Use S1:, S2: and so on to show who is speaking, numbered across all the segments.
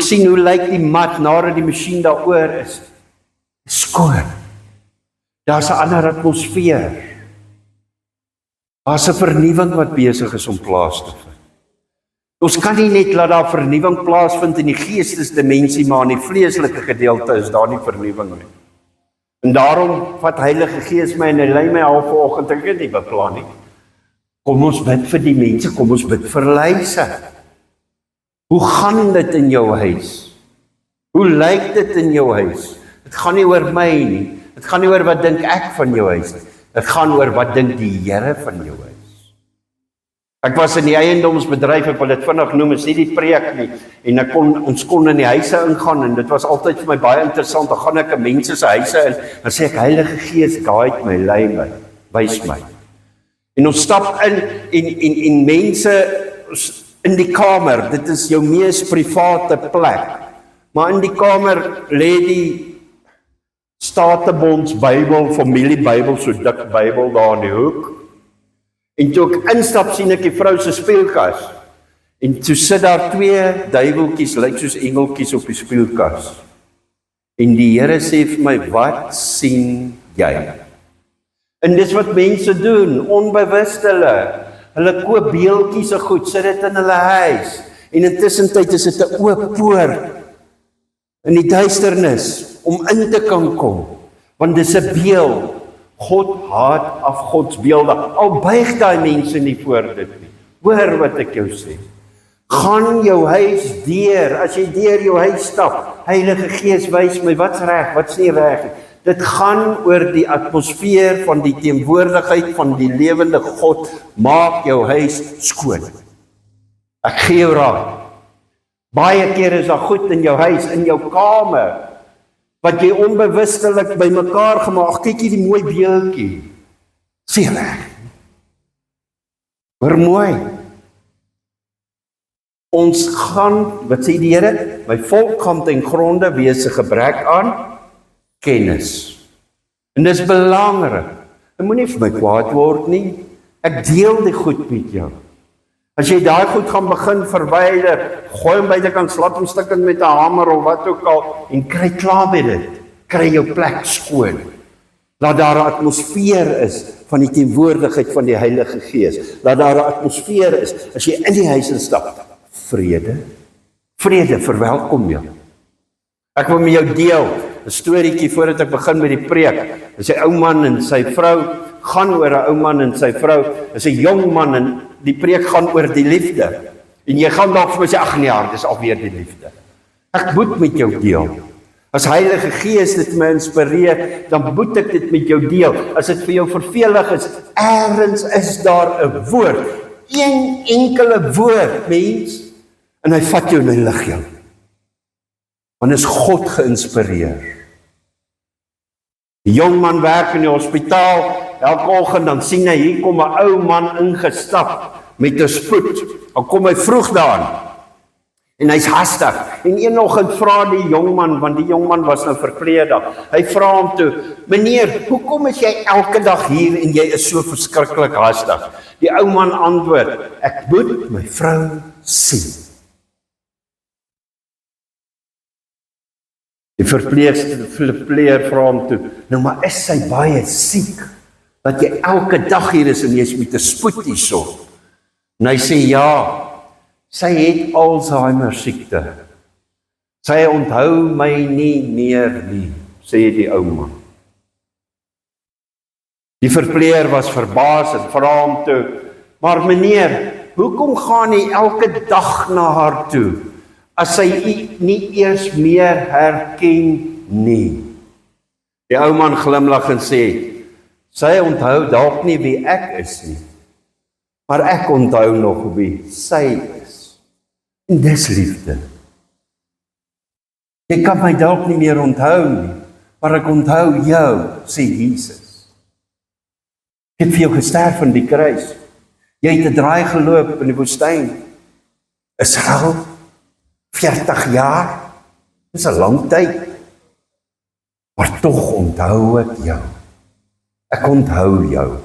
S1: sien hoe lyk die mat nadat die masjien daaroor is. Skoon. Daar's 'n ander atmosfeer. Daar's 'n vernuwing wat besig is om plaas te vind. Ons kan nie net laat daar vernuwing plaasvind in die geestesdimensie, maar in die vleeslike gedeelte is daar nie vernuwing nie. En daarom vat Heilige Gees my en hy lei my al vanoggend, ek het nie beplan nie. Kom ons bid vir die mense, kom ons bid vir Lyse. Hoe gaan dit in jou huis? Hoe lyk dit in jou huis? Dit gaan nie oor my nie. Dit gaan nie oor wat dink ek van jou huis nie. Dit gaan oor wat dink die Here van jou huis. Ek was in die eiendomsbedryf, ek wil dit vinnig noem, is nie die preek nie. En ons kon in die huise ingaan en dit was altyd vir my baie interessant. Dan gaan ek in mense se huise in, dan sê ek, Heilige Gees, guide my, lei my, wys my. En ons stap in en mense in die kamer, dit is jou mees private plek. Maar in die kamer lê die Statebonds Bybel, familiebybel, so dik Bybel daar in die hoek. En toe ek instap, sien ek die vrou se speelkas. En toe sit daar 2 duiweltjies, lyk soos engeltjies op die speelkas. En die Here sê vir my, wat sien jy? En dis wat mense doen, onbewust hulle koop beeltjies en goed, sit dit in hulle huis. En intussen tyd is dit 'n oop poort in die duisternis om in te kan kom. Want dis 'n beeld. God haat afgodsbeelde. Al buig daai mense nie voor dit nie. Hoor wat ek jou sê. Gaan jou huis deur, as jy deur jou huis stap, Heilige Gees wys my wat's reg, wat's nie reg nie. Dit gaan oor die atmosfeer van die teenwoordigheid van die lewende God. Maak jou huis skoon. Ek gee jou raad. Baie keer is daar goed in jou huis, in jou kamer, wat jy onbewustelik by mekaar gemaak, kyk jy die mooi beeldjie, sê reg, hoor mooi, ons gaan, wat sê die Here, my volk gaan ten gronde wees 'n gebrek aan kennis, en dis belangrik, jy moenie vir my kwaad word nie, ek deel die goed met jou. As jy daai goed gaan begin verwyder, gooi hom buitekant, slap hom stukkend met 'n hamer of wat ook al, en kry klaar met dit, kry jou plek skoon. Laat daar 'n atmosfeer is van die teenwoordigheid van die Heilige Gees. Laat daar 'n atmosfeer is, as jy in die huis instap, vrede. Vrede verwelkom jou. Ek wil met jou deel 'n storieetjie voordat ek begin met die preek. Dis 'n ou man en sy vrou, gaan oor 'n ou man en sy vrou, is 'n jong man en die preek gaan oor die liefde. En jy gaan dalk vir my sê, ag nee, dis alweer die liefde. Ek moet met jou deel. As Heilige Gees dit my inspireer, dan moet ek dit met jou deel. As dit vir jou vervelig is, ergens is daar 'n woord. Een enkele woord, mens, en hy vat jou en hy lig jou. Want is God geïnspireer. Die jong man werk in die hospitaal, elke oggend dan sien hy, hier kom 'n ou man ingestap met 'n spoed. Dan kom hy vroeg daaraan. En hy's hastig. En een oggend vra die jong man, want die jong man was nou verpleegdag. Hy vra hom toe, meneer, hoekom is jy elke dag hier en jy is so verskriklik hastig? Die ou man antwoord, ek moet my vrou sien. Die verpleger vra hom toe, nou maar is sy baie siek, dat jy elke dag hier is en jy is met 'n spoed hierso. En hy sê, ja, sy het Alzheimer siekte. Sy onthou my nie meer nie, sê die ou man. Die verpleger was verbaas en vra hom toe, maar meneer, hoekom gaan jy elke dag na haar toe, as sy nie eers meer herken nie? Die ou man glimlag en sê, sy onthou dalk nie wie ek is nie, maar ek onthou nog wie sy is. En dis liefde. Jy kan my dalk nie meer onthou nie, maar ek onthou jou, sê Jesus. Ek het vir jou gesterf aan die kruis. Jy het 'n draai geloop in die woestyn. Israel, 40 jaar, dis 'n lang tyd. Maar tog onthou ek jou. Ek onthou jou.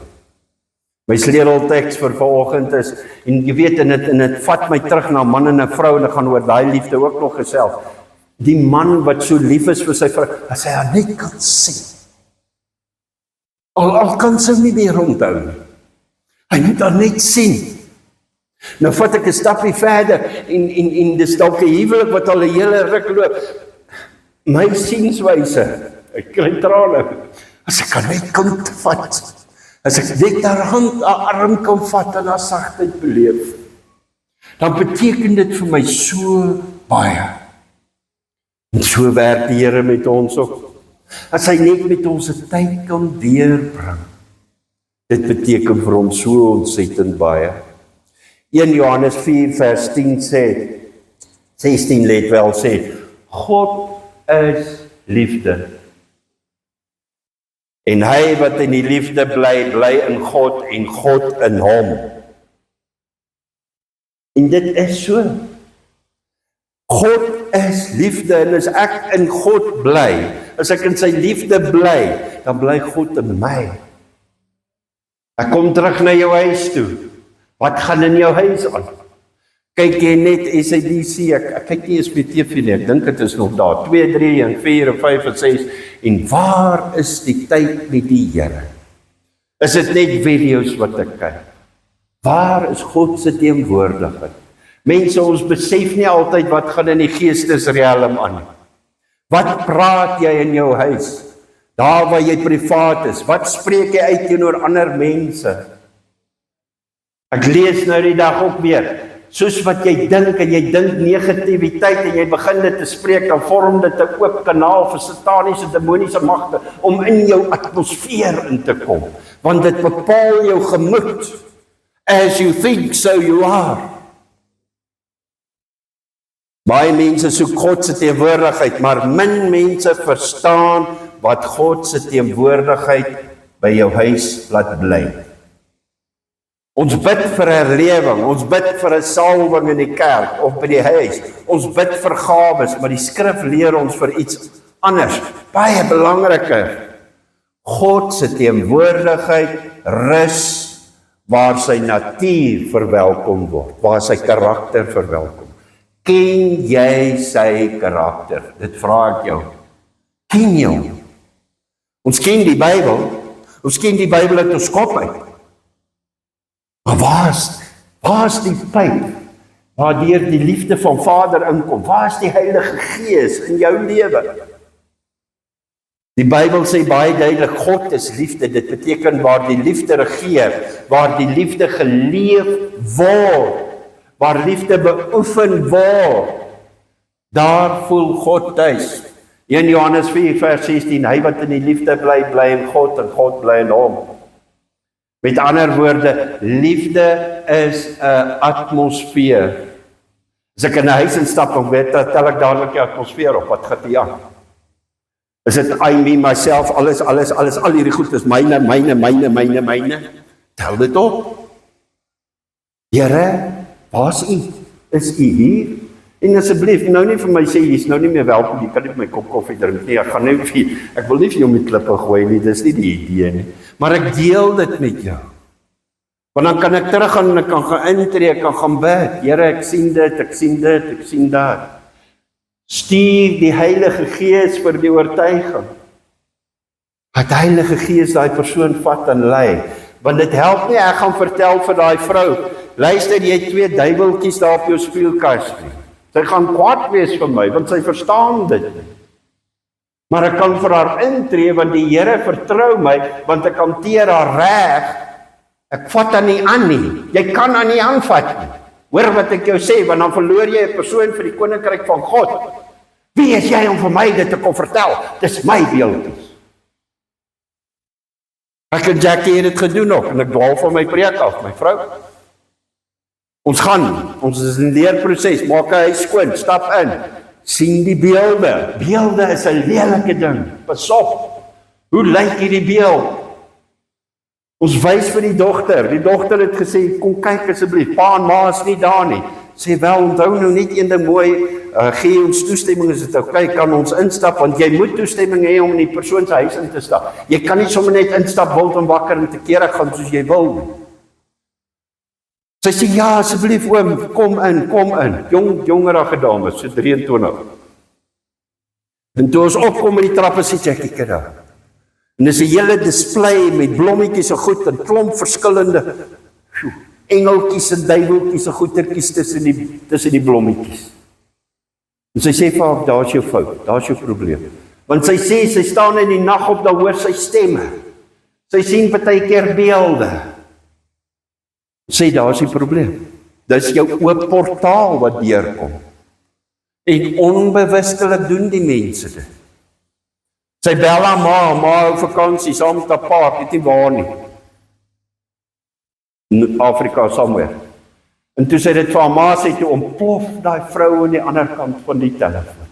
S1: My sleutelteks vir vanoggend is, en jy weet, en dit vat my terug na man en 'n vrou, en ek gaan oor daai liefde ook nog gesels. Die man wat so lief is vir sy vrou, as hy haar net kan sien. Al kan sy nie meer onthou nie. Hy moet haar net sien. Nou vat ek 'n stapie verder, en dis dalk 'n huwelik wat al 'n hele ruk loop. My sienswyse, ek kry trane, as ek kan net kind vat, as ek net haar hand, haar arm kan vat en haar sagtheid beleef, dan beteken dit vir my so baie. En so werk die Here met ons ook. As hy net met ons 'n tyd kan deurbring, dit beteken vir ons so ontsettend baie. 1 Johannes 4 vers 10 sê, 16 let wel sê, God is liefde. En hy wat in die liefde bly, bly in God en God in hom. En dit is so. God is liefde, en as ek in God bly, as ek in sy liefde bly, dan bly God in my. Ek kom terug na jou huis toe. Wat gaan in jou huis aan? Kyk jy net SABC, ek kyk nie eens by TV nie, ek dink dit is nog daar, 2, 3 en 4 en 5 en 6, en waar is die tyd met die Here? Is dit net video's wat ek kyk? Waar is God se teenwoordigheid? Mense, ons besef nie altyd wat gaan in die geestesriem aan nie. Wat praat jy in jou huis? Daar waar jy privaat is, wat spreek jy uit teenoor ander mense? Ek lees nou die dag ook weer, soos wat jy dink, en jy dink negativiteit, en jy begin dit te spreek, dan vorm dit 'n oop kanaal vir sataniese, demoniese magte, om in jou atmosfeer in te kom, want dit bepaal jou gemoed. As you think, so you are. Baie mense soek God se teenwoordigheid, maar min mense verstaan wat God se teenwoordigheid by jou huis laat bly. Ons bid vir herlewing, ons bid vir 'n salwing in die kerk of by die huis, ons bid vir gawes, maar die skrif leer ons vir iets anders, baie belangriker. God se teenwoordigheid rus waar sy natuur verwelkom word, waar sy karakter verwelkom. Ken jy sy karakter? Dit vra ek jou. Ken jy hom? Ons ken die Bybel uit ons kop uit. Maar waar is die pyp waardeur die liefde van Vader inkom? Waar is die Heilige Gees in jou lewe? Die Bybel sê baie duidelik, God is liefde. Dit beteken waar die liefde regeer, waar die liefde geleef word, waar liefde beoefen word, daar voel God tuis. 1 Johannes 4 vers 16, hy wat in die liefde bly, bly in God en God bly in hom. Met ander woorde, liefde is 'n atmosfeer. As ek in 'n huis instap, dan tel ek dadelik die atmosfeer op, wat gaan hier aan? Is dit I, me, myself, alles, al hierdie goed is myne, tel dit op. Here, waar's u? Is u hier? En asseblief, nou nie vir my sê, jy's nou nie meer welkom, jy kan nie my kop koffie drink nie, ek wil nie vir jou met klippe gooi nie, dis nie die idee nie, maar ek deel dit met jou, want dan kan ek teruggaan en ek kan gaan intree, ek kan gaan bid, Here, ek sien dit, ek sien dat, stuur die Heilige Gees vir die oortuiging, dat die Heilige Gees daai persoon vat en lei, want dit help nie, ek gaan vertel vir daai vrou, luister, jy het 2 duiweltjies daar op jou speelkas nie, sy gaan kwaad wees vir my, want sy verstaan dit nie. Maar ek kan vir haar intree, want die Here vertrou my, want ek hanteer haar reg, ek vat haar nie aan nie, jy kan haar nie aanvat nie. Hoor wat ek jou sê, want dan verloor jy 'n persoon vir die koninkryk van God. Wie is jy om vir my dit te kom vertel? Dis my beeldjies. Ek en Jackie het dit gedoen nog, en ek dwaal van my preek af, my vrou. Ons is in leerproses, maak 'n huis skoon, stap in, sien die beelde. Beelde is 'n lelike ding, pas op, hoe lyk hierdie beeld? Ons wys vir die dogter het gesê, kom kyk asseblief, pa en ma is nie daar nie. Sê wel, onthou nou net een ding mooi, gee ons toestemming, is dit oké, kan ons instap, want jy moet toestemming hê om in die persoon se huis in te stap. Jy kan nie sommer net instap, wild en wakker en te kere gaan soos jy wil nie. Sy sê, ja, asseblief oom, kom in. Jongerige dame, so 23. En toe ons opkom met die trappe, sê Jackie daar. En dis 'n hele display met blommetjies en goed, en klomp verskillende engeltjies en duiweltjies en goetertjies tussen die blommetjies. En sy sê vir haar, daar's jou fout, daar's jou probleem. Want sy sê, sy staan in die nag op, dan hoor sy stemme. Sy sien partykeer beelde. Sê, daar's die probleem. Dis jou oop portaal wat deurkom. En onbewustelik doen die mense dit. Sy bel haar ma hou vakansie, saam met haar pa, weet nie waar nie. In Afrika, somewhere. En toe sy dit vir haar ma sê, toe ontplof daai vrou aan die ander kant van die telefoon.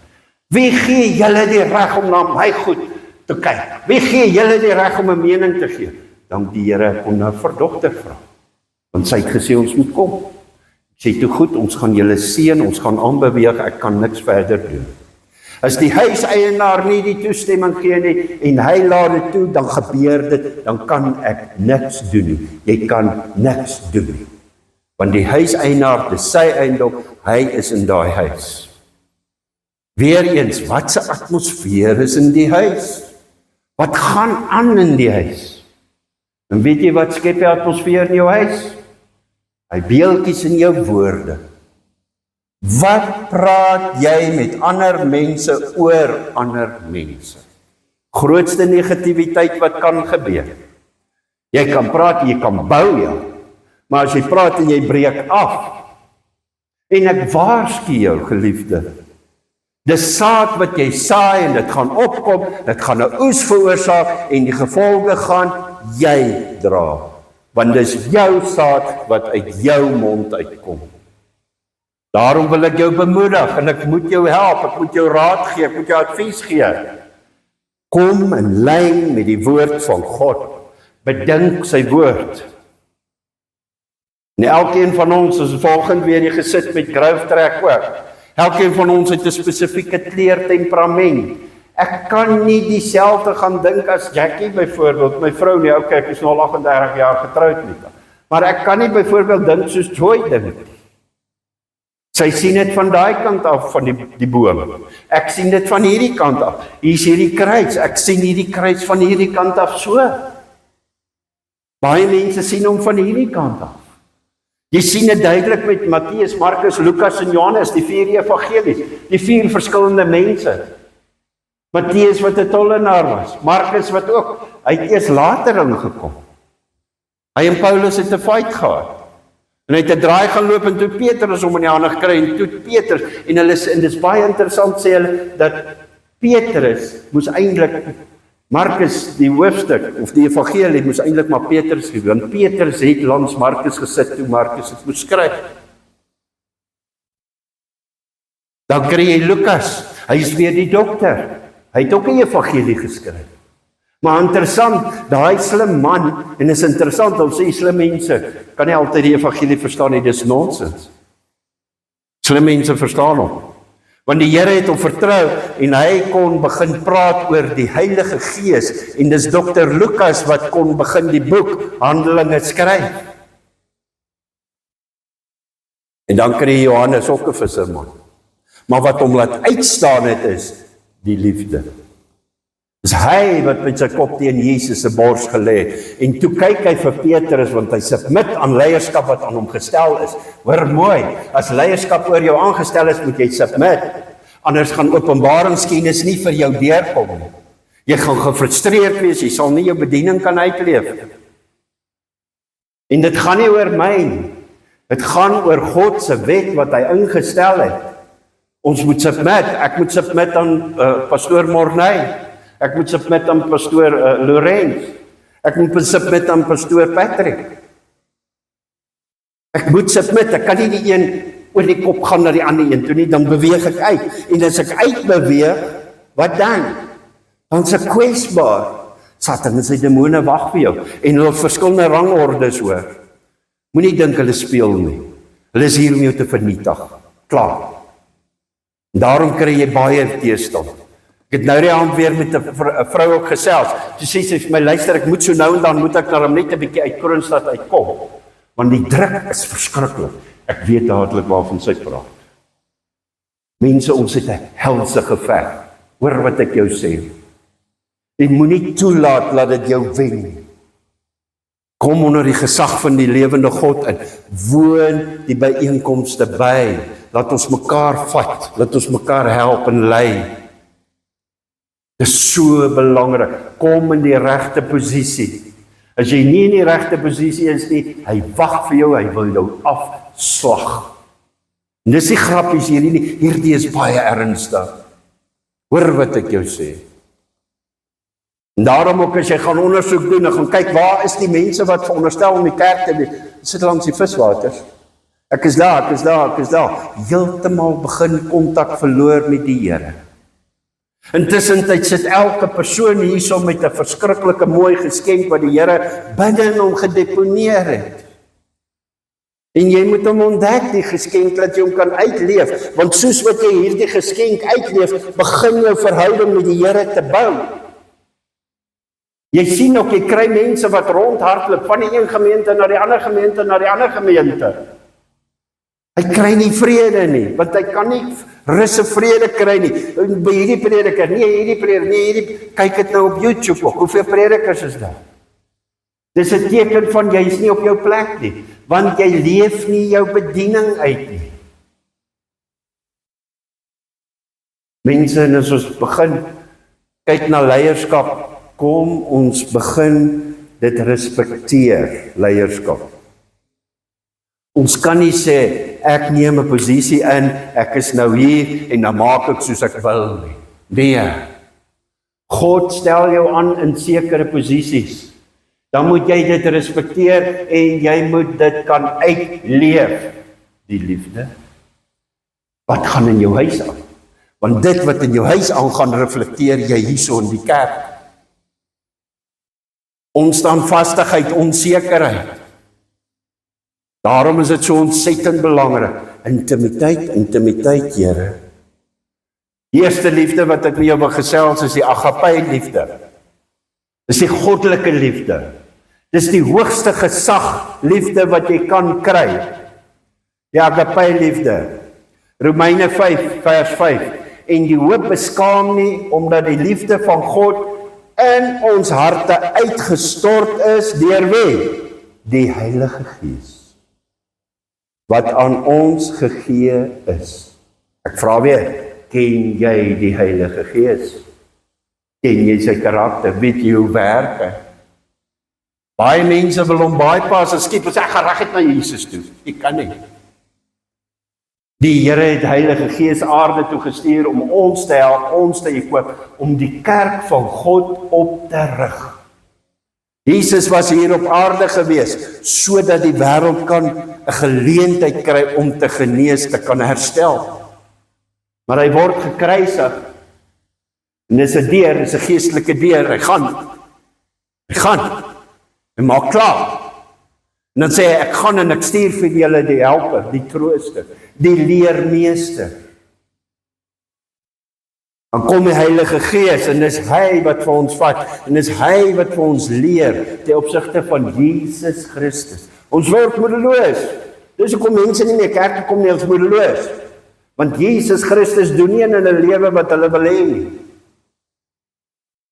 S1: Wie gee julle die reg om na my goed te kyk? Wie gee julle die reg om 'n mening te gee? Dan die Here kon nou vir dogter vra. Want sy het gesê ons moet kom. Sê toe goed, ons gaan julle seën, ons gaan aanbeweeg, ek kan niks verder doen. As die huiseienaar nie die toestemming gee nie en hy laat dit toe, dan gebeur dit, dan kan ek niks doen nie. Jy kan niks doen nie. Want die huiseienaar, dis sy eiendom, hy is in daai huis. Weereens, wat se atmosfeer is in die huis? Wat gaan aan in die huis? En weet jy wat skep die atmosfeer in jou huis? Hy beeltjies in jou woorde. Wat praat jy met ander mense oor ander mense? Grootste negativiteit wat kan gebeur. Jy kan praat, jy kan bou, ja. Maar as jy praat en jy breek af, en ek waarsku jou, geliefde, dis saad wat jy saai en dit gaan opkom, dit gaan 'n oes veroorsaak en die gevolge gaan jy dra. Want dis jou saad wat uit jou mond uitkom. Daarom wil ek jou bemoedig en ek moet jou help, ek moet jou raad gee, ek moet jou advies gee. Kom in lyn met die woord van God. Bedink sy woord. En elkeen van ons is volgende weer die gesit met growtrek ook. Elkeen van ons het 'n spesifieke kleurtemperament. Ek kan nie dieselfde gaan dink as Jackie byvoorbeeld, my vrou nie, okay, ek is nou al 38 jaar getroud met haar. Maar ek kan nie byvoorbeeld dink soos Joy dink. Sy sien dit van daai kant af van die boom. Ek sien dit van hierdie kant af. Hier is hierdie kruis, ek sien hierdie kruis van hierdie kant af so. Baie mense sien hom van hierdie kant af. Jy sien dit duidelik met Matteus, Markus, Lukas en Johannes, die 4 evangelies, die 4 verskillende mense. Matteus wat 'n tollenaar was, Markus wat ook, hy het eers later ingekom. Hy en Paulus het 'n fight gehad. En hy het 'n draai gaan loop en toe Petrus hom in die hande gekry en toe Petrus en dis baie interessant sê hulle dat Petrus moes eintlik Markus die hoofstuk of die evangelie moes eintlik maar Petrus gedoen. Want Petrus het langs Markus gesit toe Markus het moes skryf. Dan kry jy Lukas, hy is weer die dokter. Hy het ook 'n evangelie geskryf. Maar interessant, daai slim man, en is interessant om sê slim mense kan nie altyd die evangelie verstaan nie, dis nonsens. Slim mense verstaan hom. Want die Here het hom vertrou en hy kon begin praat oor die Heilige Gees en dis dokter Lukas wat kon begin die boek Handelinge skryf. En dan kry jy Johannes ook 'n visserman. Maar wat hom laat uitstaan het is die liefde. Dis hy wat met sy kop teen Jesus se bors gelê en toe kyk hy vir Petrus want hy submit aan leierskap wat aan hom gestel is. Hoor mooi, as leierskap oor jou aangestel is, moet jy submit. Anders gaan openbaringskennis nie vir jou deurkom nie. Jy gaan gefrustreerd wees, jy sal nie jou bediening kan uitleef. En dit gaan nie oor my nie. Dit gaan oor God se wet wat hy ingestel het. Ons moet submit. Ek moet submit aan pastoor Morney. Ek moet submit aan pastoor Lorenz. Ek moet submit aan pastoor Patrick. Ek moet submit. Ek kan nie die een oor die kop gaan na die ander een toe nie, dan beweeg ek uit. En as ek uitbeweeg, wat dan? Dan is ek kwesbaar. Satan en sy demone wag vir jou. En hulle verskillende rangordes hoor. Moenie dink hulle speel nie. Hulle is hier om jou te vernietig. Klaar. Daarom kry jy baie teëstand. Ek het nou die aand weer met 'n vrou ook gesels. Toe sê sy vir my, luister, ek moet so nou en dan moet ek na hom net 'n bietjie uit Kroonstad uitkom. Want die druk is verskriklik. Ek weet dadelik waarvan sy praat. Mense, ons het 'n helse geveg. Hoor wat ek jou sê. Jy moenie toelaat dat dit jou wen nie. Kom onder die gesag van die lewende God in. Woon die byeenkomste by. Laat ons mekaar vat. Laat ons mekaar help en lei. Dit is so belangrik. Kom in die regte posisie. As jy nie in die regte posisie is nie, hy wag vir jou, hy wil jou afslag. En dis nie grappies hierdie nie, hierdie is baie ernstig. Hoor wat ek jou sê. En daarom ook as jy gaan ondersoek doen, en gaan kyk, waar is die mense wat veronderstel om die kerk te wees? Sit langs die viswaters. Ek is daar. Heeltemal begin kontak verloor met die Here. Intussen sit elke persoon hierso met 'n verskriklike mooi geskenk wat die Here binne in hom gedeponeer het. En jy moet hom ontdek, die geskenk, dat jy hom kan uitleef. Want soos wat jy hierdie geskenk uitleef, begin jou verhouding met die Here te bou. Jy sien ook, jy kry mense wat rondhardloop van die een gemeente na die ander gemeente. Hy kry nie vrede nie, want hy kan nie rus en vrede kry nie. By hierdie prediker, kyk dit nou op YouTube ook, hoeveel predikers is daar? Dis 'n teken van jy is nie op jou plek nie, want jy leef nie jou bediening uit nie. Mense, en as ons begin kyk na leierskap, kom ons begin dit respekteer, leierskap. Ons kan nie sê, ek neem 'n posisie in, ek is nou hier, en dan maak ek soos ek wil nie. Nee, God stel jou aan in sekere posisies. Dan moet jy dit respekteer, en jy moet dit kan uitleef. Die liefde. Wat gaan in jou huis aan? Want dit wat in jou huis aangaan, reflekteer jy hierso in die kerk. Onstandvastigheid, onsekerheid. Daarom is dit so ontsettend belangrik. Intimiteit, Here. Die eerste liefde wat ek met jou wil gesels is die agape liefde. Dis die goddelike liefde. Dis die hoogste gesag liefde wat jy kan kry. Die agape liefde. Romeine 5 vers 5. En die hoop beskaam nie, omdat die liefde van God in ons harte uitgestort is deur wie? Die Heilige Gees. Wat aan ons gegee is. Ek vra weer, ken jy die Heilige Gees? Ken jy sy karakter? Weet jy hoe werk hy? Baie mense wil hom bypass en skiep en sê, ek gaan reguit na Jesus toe. Jy kan nie. Die Here het Heilige Gees aarde toe gestuur om ons te help, ons te equip, om die kerk van God op te rig. Jesus was hier op aarde gewees, sodat die wêreld kan 'n geleentheid kry om te genees, te kan herstel. Maar hy word gekruisig. En dis 'n deur, dis 'n geestelike deur. Hy gaan. En maak klaar. En dan sê hy, ek gaan en ek stuur vir julle die helper, die trooster, die leermeester. Dan kom die Heilige Gees en dis hy wat vir ons vat en dis hy wat vir ons leer ten opsigte van Jesus Christus. Ons word moedeloos. Dis hoekom mense nie meer kerk toe kom nie, ons moedeloos. Want Jesus Christus doen nie in 'n lewe wat hulle wil hê nie.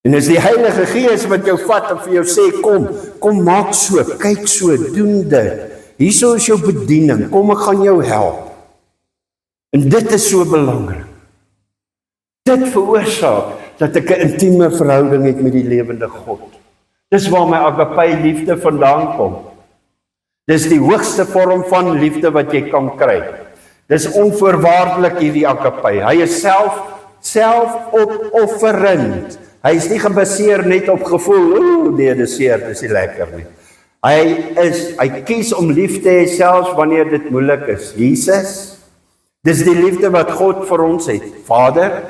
S1: En dis die Heilige Gees wat jou vat en vir jou sê, kom maak so, kyk so, doen dit. Hierso is jou bediening, kom ek gaan jou help. En dit is so belangrik. Dit veroorsaak dat ek 'n intieme verhouding het met die lewende God. Dis waar my agape liefde vandaan kom. Dis die hoogste vorm van liefde wat jy kan kry. Dis onvoorwaardelik hierdie agape. Hy is selfopofferend. Hy is nie gebaseer net op gevoel, nee, dis seer, dis nie lekker nie. Hy kies om lief te hê selfs wanneer dit moeilik is. Jesus, dis die liefde wat God vir ons het. Vader,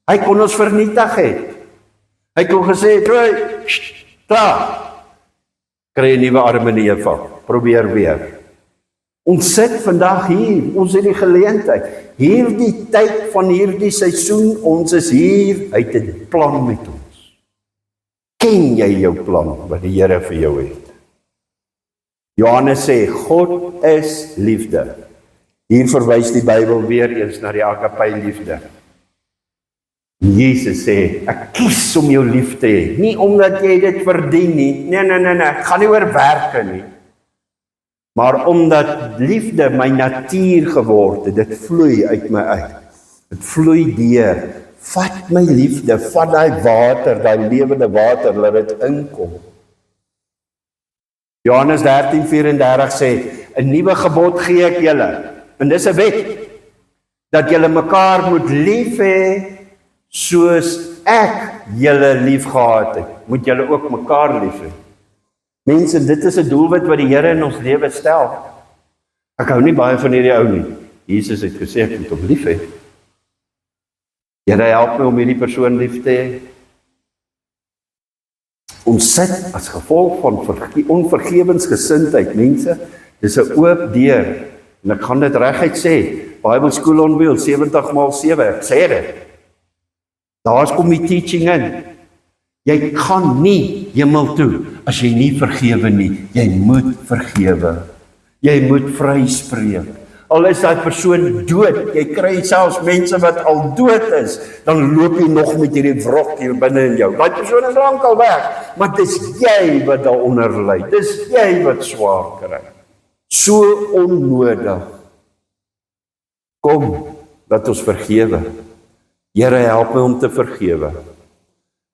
S1: hy kon ons vernietig het. Hy kon gesê, klaar, kry 'n nuwe Adam en Eva, probeer weer. Ons sit vandag hier, ons het die geleentheid, hierdie tyd van hierdie seisoen, ons is hier, hy het 'n plan met ons. Ken jy jou plan wat die Here vir jou het? Johannes sê, God is liefde. Hier verwys die Bybel weer eens na die agape liefde. Jesus sê, ek kies om jou lief te hê, nie omdat jy dit verdien nie, nee, gaan nie oor werke nie, maar omdat liefde my natuur geword het, dit vloei uit my uit, dit vloei deur, vat my liefde, vat daai water, daai lewende water, laat dit inkom. Johannes 13:34 sê, 'n nuwe gebod gee ek julle, en dis 'n wet, dat julle mekaar moet lief hê, soos ek julle lief gehad het, moet julle ook mekaar lief hê. Mense, dit is 'n doelwit wat die Here in ons lewe stel. Ek hou nie baie van hierdie ou nie. Jesus het gesê ek moet hom lief hê. Here, help my om hierdie persoon lief te hê. Ons sit as gevolg van onvergewensgesindheid, mense, dis 'n oop deur, en ek gaan dit reguit sê, Bible School on Wheels, 70x7, ek sê dit. Daar's kom die teaching in. Jy gaan nie hemel toe as jy nie vergewe nie. Jy moet vergewe. Jy moet vryspreek. Al is daai persoon dood, jy kry selfs mense wat al dood is, dan loop jy nog met hierdie wrok hier binne in jou. Daai persoon is lankal weg, maar dis jy wat daaronder ly. Dis jy wat swaar kry. So onnodig. Kom, laat ons vergewe. Here, help my om te vergewe.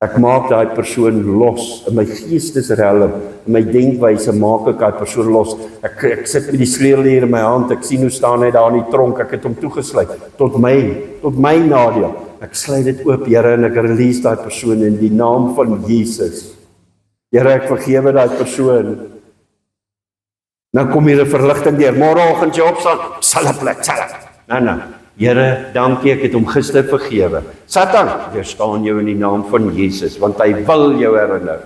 S1: Ek maak daai persoon los, in my geestesrelm, in my denkwyse maak ek daai persoon los. Ek sit met die sleutel hier in my hand, ek sien hoe staan hy daar in die tronk, ek het hom toegesluit, tot my nadeel. Ek sluit dit oop, Here, en ek release daai persoon in die naam van Jesus. Here, ek vergewe daai persoon. Nou kom hier 'n verligting deur, môreoggend jy opstaan, sal 'n plek, sal ek. Nou. Here, dankie, ek het hom gister vergewe. Satan, weerstaan jou in die naam van Jesus, want hy wil jou herinner.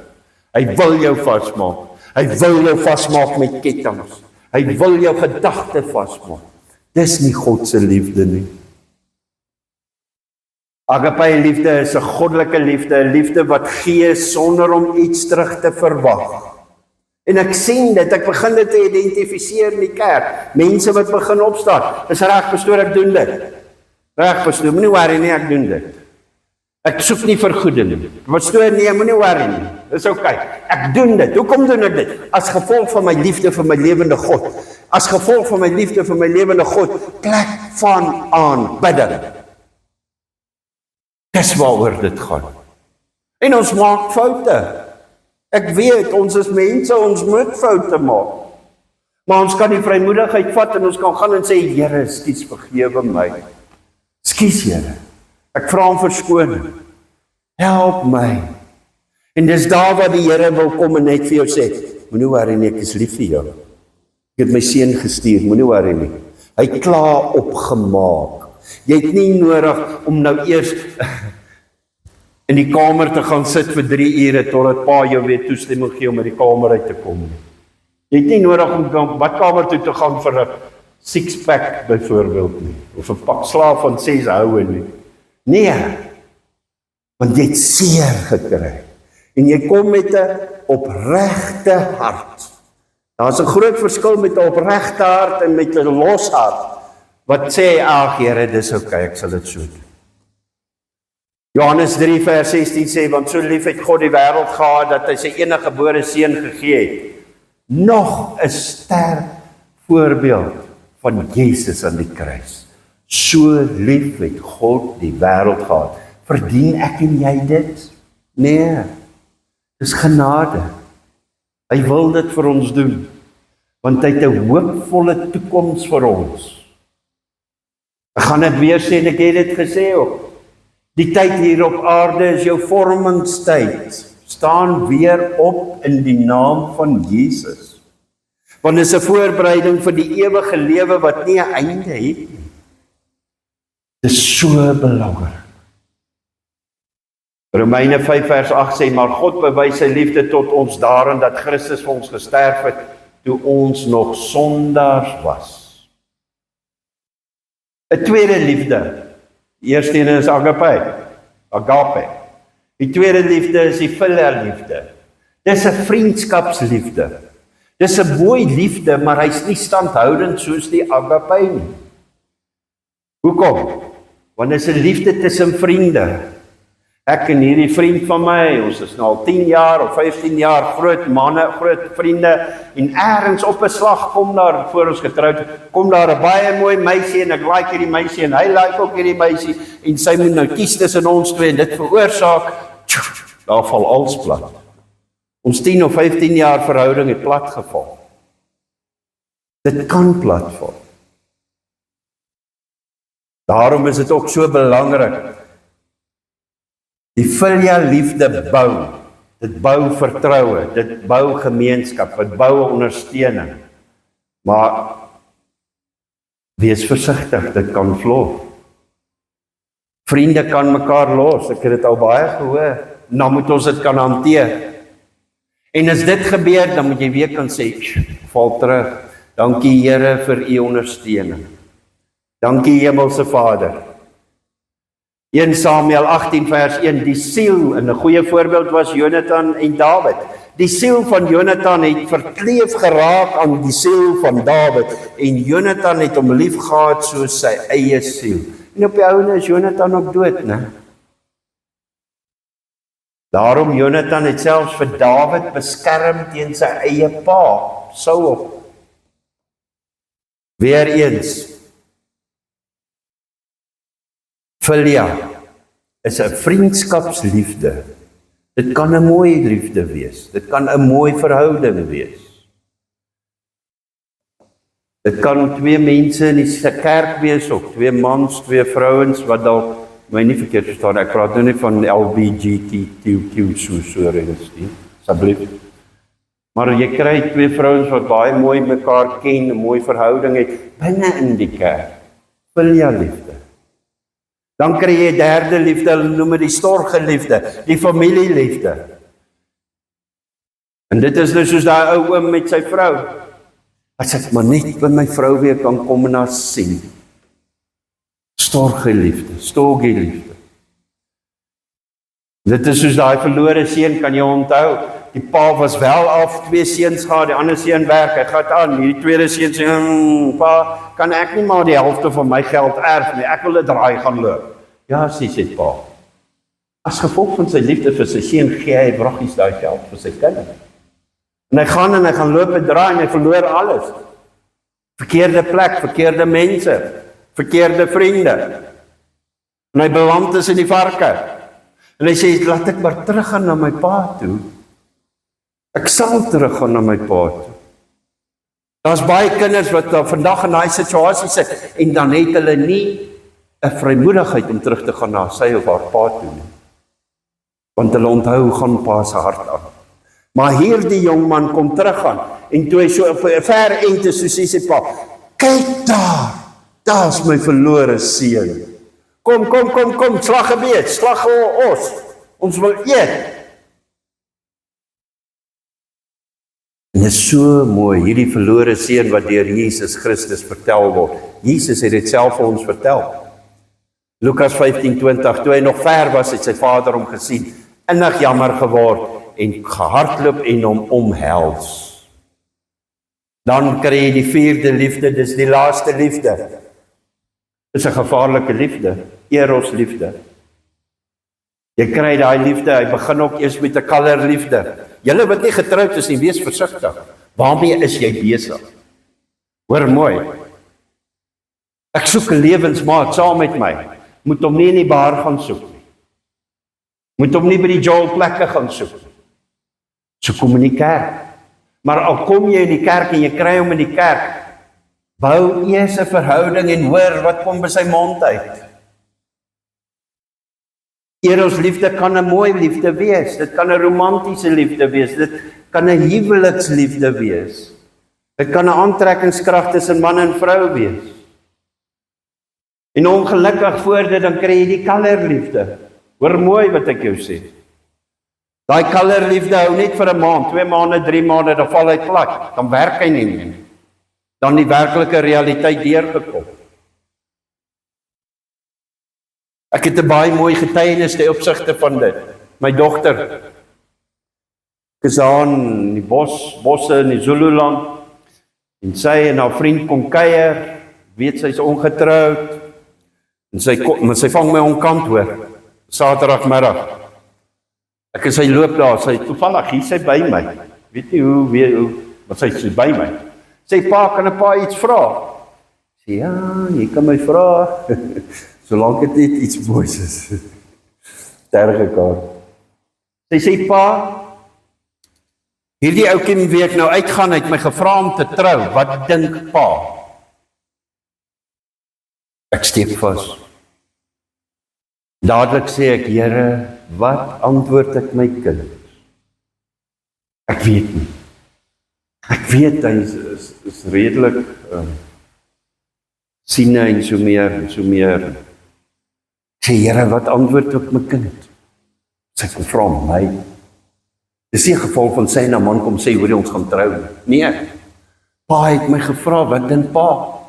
S1: Hy wil jou vasmaak. Hy wil jou vasmaak met kettinge. Hy wil jou gedagte vasmaak. Dis nie God se liefde nie. Agape liefde is 'n goddelike liefde, 'n liefde wat gee sonder om iets terug te verwag. En ek sien dit, ek begin dit te identifiseer in die kerk. Mense wat begin opstaan, is reg pastoor, ek doen dit. Reg pastoor, moenie worry nie, ek doen dit. Ek soek nie vergoeding. Pastoor, nee, moenie worry nie. Dis oukei. Ek doen dit. Hoekom doen ek dit? As gevolg van my liefde vir my lewende God. As gevolg van my liefde vir my lewende God, plek van aanbidding. Dis waaroor dit gaan. En ons maak foute. Ek weet, ons is mense, ons moet foute maak. Maar ons kan die vrymoedigheid vat en ons kan gaan en sê, Here, ekskuus, vergewe my. Ekskuus, Here. Ek vra om verskoning. Help my. En dis daar waar die Here wil kom en net vir jou sê, moenie worry nie, ek is lief vir jou. Ek het my seun gestuur, moenie worry nie. Hy het klaar opgemaak. Jy het nie nodig om nou eers in die kamer te gaan sit vir 3 ure, totdat pa jou weer toestemming gee om uit die kamer uit te kom. Jy het nie nodig om badkamer toe te gaan vir 'n 6-pack byvoorbeeld nie, of 'n pak slaaf van 6 houe nie. Nee, want jy het seer gekry, en jy kom met 'n opregte hart. Daar's 'n groot verskil met 'n opregte hart en met 'n los hart, wat sê, ag Here, dis oukei, ek sal dit so doen. Johannes 3 vers 16 sê, want so lief het God die wêreld gehad, dat hy sy enige gebore seun gegee het. Nog 'n sterk voorbeeld van Jesus aan die kruis. So lief het God die wêreld gehad. Verdien ek en jy dit? Nee, dis genade. Hy wil dit vir ons doen, want hy het 'n hoopvolle toekoms vir ons. Ek gaan dit weer sê, en ek het dit gesê ook. Die tyd hier op aarde is jou vormingstyd. Staan weer op in die naam van Jesus. Want dit is 'n voorbereiding vir die ewige lewe wat nie 'n einde het nie. Dit is so belangrik. Romeine 5 vers 8 sê, maar God bewys sy liefde tot ons daarin dat Christus vir ons gesterf het, toe ons nog sondaars was. 'n tweede liefde. Die eerste een is agape. Die tweede liefde is die philia liefde. Dis 'n vriendskapsliefde. Dis 'n mooi liefde, maar hy's nie standhoudend soos die agape nie. Hoekom? Want dit is 'n liefde tussen vriende. Ek en hierdie vriend van my, ons is nou al 10 jaar of 15 jaar groot manne, groot vriende, en ergens op 'n slag kom daar, voor ons getroud, kom daar 'n baie mooi meisie, en ek like hierdie meisie, en hy like ook hierdie meisie, en sy moet nou kies tussen ons twee, en dit veroorsaak, daar val alles plat. Ons 10 of 15 jaar verhouding het plat geval. Dit kan plat val. Daarom is dit ook so belangrik. Die filia liefde bou. Dit bou vertroue, dit bou gemeenskap, dit bou ondersteuning. Maar wees versigtig, dit kan vlog. Vriende kan mekaar los, ek het dit al baie gehoor. Dan moet ons dit kan hanteer. En as dit gebeur, dan moet jy weer kan sê, val terug. Dankie Here vir u ondersteuning. Dankie Hemelse Vader. 1 Samuel 18 vers 1, die siel, en 'n goeie voorbeeld was Jonathan en Dawid. Die siel van Jonathan het verkleef geraak aan die siel van Dawid, en Jonathan het hom lief gehad soos sy eie siel. En op die ouene is Jonathan ook dood, né? Daarom Jonathan het selfs vir Dawid beskerm teen sy eie pa, Saul. Weereens, filia is 'n vriendskapsliefde. Dit kan 'n mooi liefde wees. Dit kan 'n mooi verhouding wees. Dit kan twee mense in die kerk wees, of twee mans, twee vrouens, wat dalk, my nie verkeerd verstaan, ek praat nou nie van LGBTQ soorings nie, asseblief. Maar jy kry twee vrouens wat baie mooi mekaar ken, 'n mooi verhouding het, binne in die kerk. Filia liefde. Dan kry jy derde liefde, hulle noem dit die storgeliefde, die familieliefde. En dit is nou soos daai ou oom met sy vrou. As ek maar net by my vrou weer kan kom en haar sien. Storgeliefde, storgeliefde. Dit is soos daai verlore seun, kan jy onthou? Die pa was wel af, twee seuns gehad, die ander seun werk, hy gaan aan, hierdie tweede seun sê, pa, kan ek nie maar die helfte van my geld erf nie, ek wil 'n draai gaan loop. Ja, sê pa. As gevolg van sy liefde vir sy seun, gee hy wraggies daai geld vir sy kinders. En hy gaan loop en draai, en hy verloor alles. Verkeerde plek, verkeerde mense, verkeerde vriende. En hy beland tussen die varke. En hy sê, laat ek maar teruggaan na my pa toe. Ek sal teruggaan na my pa toe. Daar's baie kinders wat vandag in daai situasie sit, en dan het hulle nie 'n vrymoedigheid om terug te gaan na sy of haar pa toe nie. Want hulle onthou hoe gaan pa se hart aan. Maar hierdie jong man kom teruggaan, en toe hy so ver ente, so sê sy pa, kyk daar's my verlore seun. Kom, slag 'n beet, slag ons wil eet. En dit is so mooi, hierdie verlore seun wat deur Jesus Christus vertel word. Jesus het dit self vir ons vertel. Lukas 15:20, toe hy nog ver was, het sy vader hom gesien, innig jammer geword, en gehardloop en hom omhels. Dan kry jy die vierde liefde, dis die laaste liefde. Dis 'n gevaarlike liefde, eros liefde. Jy kry daai liefde, hy begin ook eers met 'n kalerliefde. Julle wat nie getroud is nie, wees versigtig. Waarmee is jy besig? Hoor mooi. Ek soek 'n lewensmaat saam met my. Moet hom nie in die bar gaan soek nie. Moet hom nie by die jolplekke gaan soek nie. So kom in die kerk. Maar al kom jy in die kerk en jy kry hom in die kerk, bou eers 'n verhouding en hoor wat kom by sy mond uit. Eros liefde kan 'n mooi liefde wees, dit kan 'n romantiese liefde wees, dit kan 'n huweliksliefde wees. Dit kan 'n aantrekkingskrag tussen man en vrou wees. En ongelukkig voor dit, dan kry jy die kalerliefde. Hoor mooi wat ek jou sê. Daai kalerliefde hou net vir 'n maand, 2 maande, 3 maande, dan val hy plat, dan werk hy nie meer. Dan die werklike realiteit deurgekom. Ek het 'n baie mooi getuienis ten opsigte van dit. My dogter Ek is daar in die bosse in die Zululand, en sy en haar vriend kom kuier, weet sy is ongetroud, maar sy vang my onkant hoor, Saterdagmiddag. Ek en sy loop daar, sy toevallig hier, sy by my, weet nie hoe, maar sy is by my. Sy pa, kan 'n pa iets vra? Sê, ja, jy kan my vra, solank dit net iets moois is. Terge kaart. Sy sê, pa, hierdie ouetjie wie ek nou uitgaan, het my gevra om te trou, wat dink pa? Ek steek vas. Dadelik sê ek, Here, wat antwoord ek my kind? Ek weet nie. Ek weet, hy is redelik siene en so meer. Ek sê, Here, wat antwoord ek my kind? Sy kom vra my. Dis nie 'n geval van sy en 'n man kom sê, hoor jy, ons gaan trou. Nee, pa het my gevra, wat dink pa?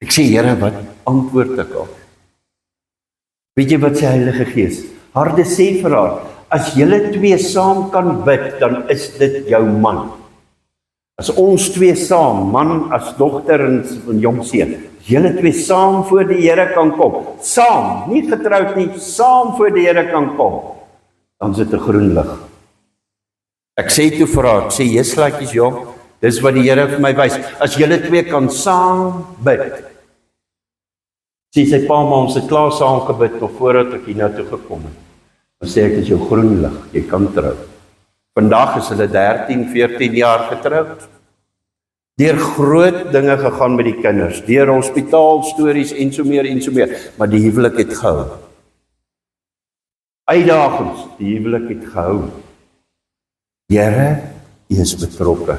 S1: Ek sê, Here, wat antwoord ek al? Weet jy wat sê Heilige Gees? Harde sê vir haar, as julle twee saam kan bid, dan is dit jou man. As ons twee saam, man as dogter en jong seun, as julle twee saam voor die Here kan kom, saam, nie getroud nie, saam voor die Here kan kom, dan is dit 'n groen lig. Ek sê toe vir haar, ek sê, Jesuslaatjies jong, dis wat die Here vir my wys, as julle twee kan saam bid, sê sy pa, maar ons het klaar saam gebid, nog voordat ek hiernatoe gekom het. Dan sê ek, is jou groen lig, jy kan trou. Vandag is hulle 13, 14 jaar getroud. Deur groot dinge gegaan met die kinders, deur hospitaalstories en so meer, maar die huwelik het gehou. Uitdagings, die huwelik het gehou. Here, U is betrokke.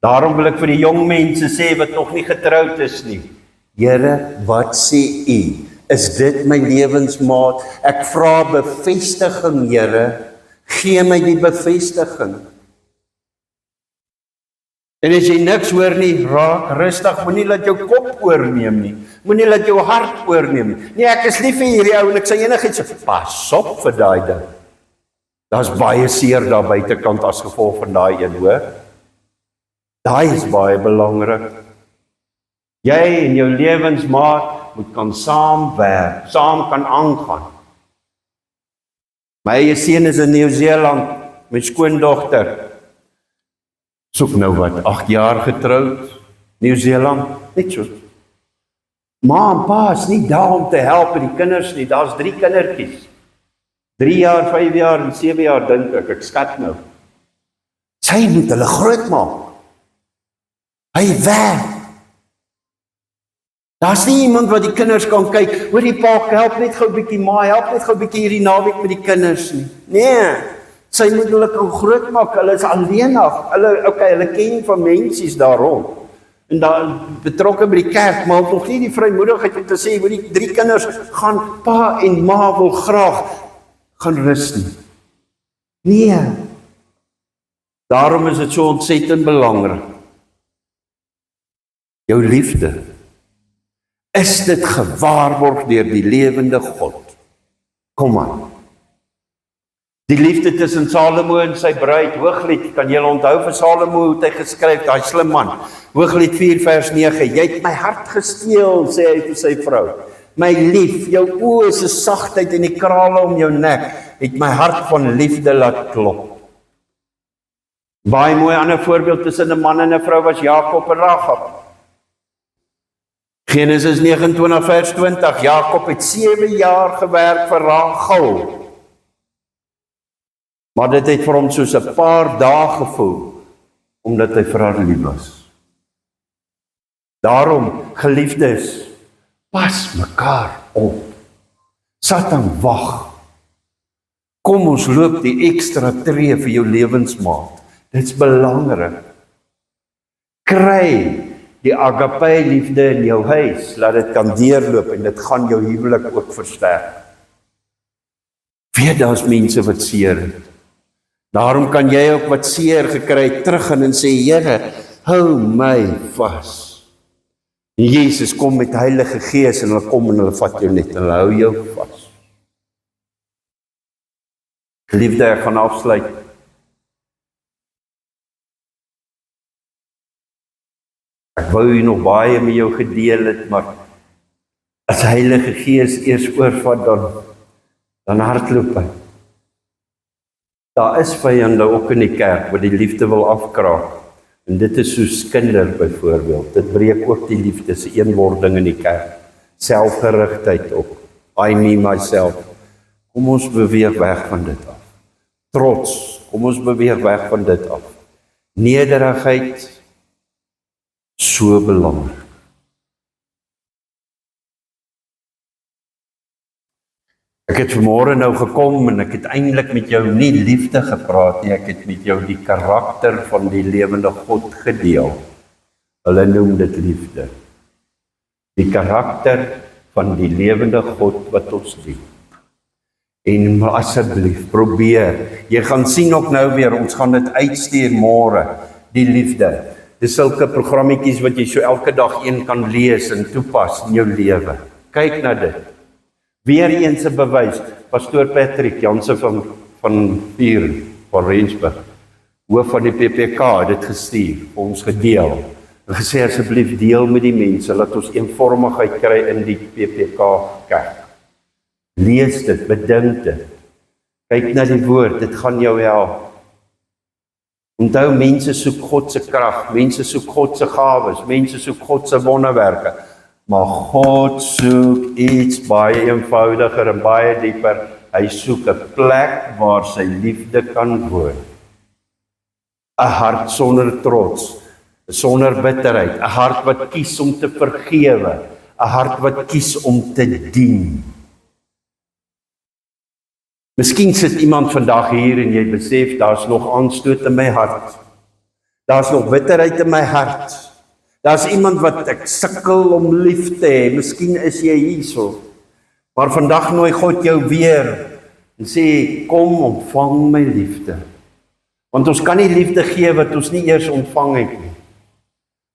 S1: Daarom wil ek vir die jong mense sê wat nog nie getroud is nie. Here, wat sê U? Is dit my lewensmaat? Ek vra bevestiging, Here. Gee my die bevestiging. En as jy niks hoor nie, raak rustig, moenie laat jou kop oorneem nie. Moenie laat jou hart oorneem nie. Nee, ek is lief vir hierdie ou en ek sê enigiets, pas op vir daai ding. Daar's baie seer daar buitekant as gevolg van daai een, hoor. Daai is baie belangrik. Jy en jou lewensmaat moet kan saamwerk, saam kan aangaan. My eie seun is in Nieu-Seeland, my skoondogter. Soek nou wat, 8 jaar getroud, Nieu-Seeland, net so. Ma en pa is nie daar om te help met die kinders nie, daar's 3 kindertjies. 3 jaar, 5 jaar en 7 jaar dink ek skat nou. Sy moet hulle groot maak. Hy werk. Daar's nie iemand wat die kinders kan kyk, hoor die pa, help net gou 'n bietjie, ma, help net gou 'n bietjie hierdie naweek met die kinders nie. Nee, sy moet hulle kan groot maak, hulle is alleenig, hulle ken van mensies daar rond, en daar betrokke by die kerk, maar nog nie die vrymoedigheid om te sê, hoor die 3 kinders, gaan pa en ma wil graag, gaan rus nie. Nee, daarom is dit so ontsettend belangrik. Jou liefde, is dit gewaarborg deur die lewende God? Kom aan. Die liefde tussen Salomo en sy bruid, Hooglied, kan jy onthou vir Salomo hoe hy geskryf, daai slim man. Hooglied 4 vers 9, jy het my hart gesteel, sê hy vir sy vrou. My lief, jou oë is 'n sagtheid en die krale om jou nek, het my hart van liefde laat klop. Baie mooi ander voorbeeld tussen 'n man en 'n vrou was Jakob en Rachab. Genesis 29 vers 20, Jakob het 7 jaar gewerk vir Rachel. Maar dit het vir hom soos 'n paar dae gevoel, omdat hy vir haar lief was. Daarom, geliefdes, pas mekaar op. Satan wag. Kom ons loop die ekstra tree vir jou lewensmaat. Dit's belangrik. Kry die agape liefde in jou huis, laat dit kan deurloop en dit gaan jou huwelik ook versterk. Weet daar's mense wat seer het. Daarom kan jy ook wat seer gekry het teruggaan en sê, Here, hou my vas. En Jesus kom met Heilige Gees en hulle kom en hulle vat jou net en hulle hou jou vas. Liefde, ek gaan afsluit. Ek wou hier nog baie met jou gedeel het, maar as Heilige Gees eers oorvat, dan hardloop hy. Daar is vyande ook in die kerk wat die liefde wil afkraak. En dit is soos kinder byvoorbeeld. Dit breek ook die liefde se eenwording in die kerk. Selfgerigtheid ook. I me myself. Kom ons beweeg weg van dit af. Trots, kom ons beweeg weg van dit af. Nederigheid, so belangrik. Ek het vanmôre nou gekom en ek het eintlik met jou nie liefde gepraat nie, ek het met jou die karakter van die lewende God gedeel. Hulle noem dit liefde. Die karakter van die lewende God wat ons dien. En asseblief, probeer. Jy gaan sien ook nou weer, ons gaan dit uitstuur môre, die liefde. Dis sulke programmetjies wat jy so elke dag een kan lees en toepas in jou lewe. Kyk na dit. Weer eens 'n bewys, Pastoor Patrick Jansen van Vieren, van Rensburg, hoof van die PPK, het dit gestuur, vir ons gedeel, en gesê asseblief deel met die mense, laat ons eenvormigheid kry in die PPK kerk. Lees dit, bedink dit, kyk na die woord, dit gaan jou help. Onthou, mense soek God se krag, mense soek God se gawes, mense soek God se wonderwerke, maar God soek iets baie eenvoudiger en baie dieper. Hy soek 'n plek waar sy liefde kan woon. 'n Hart sonder trots, sonder bitterheid, 'n hart wat kies om te vergewe, 'n hart wat kies om te dien. Miskien sit iemand vandag hier en jy besef, daar's nog aanstoot in my hart. Daar's nog bitterheid in my hart. Daar's iemand wat ek sukkel om lief te hê. Miskien is jy hierso. Maar vandag nooi God jou weer en sê, kom ontvang my liefde. Want ons kan nie liefde gee wat ons nie eers ontvang het nie.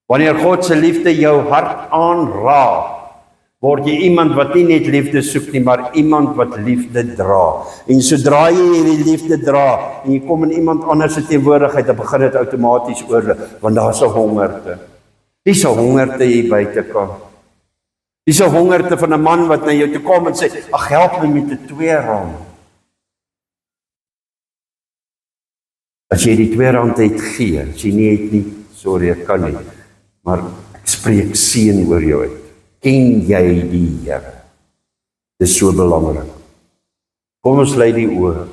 S1: Wanneer God se liefde jou hart aanraak, word jy iemand wat nie net liefde soek nie, maar iemand wat liefde dra. En sodra jy hierdie liefde dra, en jy kom in iemand anders se teenwoordigheid, dan begin dit outomaties oorloop, want daar's 'n hongerte. Dis 'n hongerte hier buitekant. Dis 'n hongerte van 'n man wat na jou toe kom en sê, ag help my met 'n 2 rand. As jy die 2 rand het gee, as jy nie het nie, sorry, ek kan nie. Maar ek spreek seën oor jou uit. Ken jy die Here? Dis so belangrik. Kom ons lei die oë.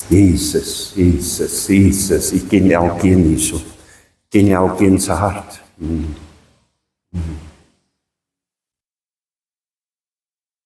S1: Jesus, Jesus, Jesus, ek ken elkeen hierso. Ken elkeen se hart.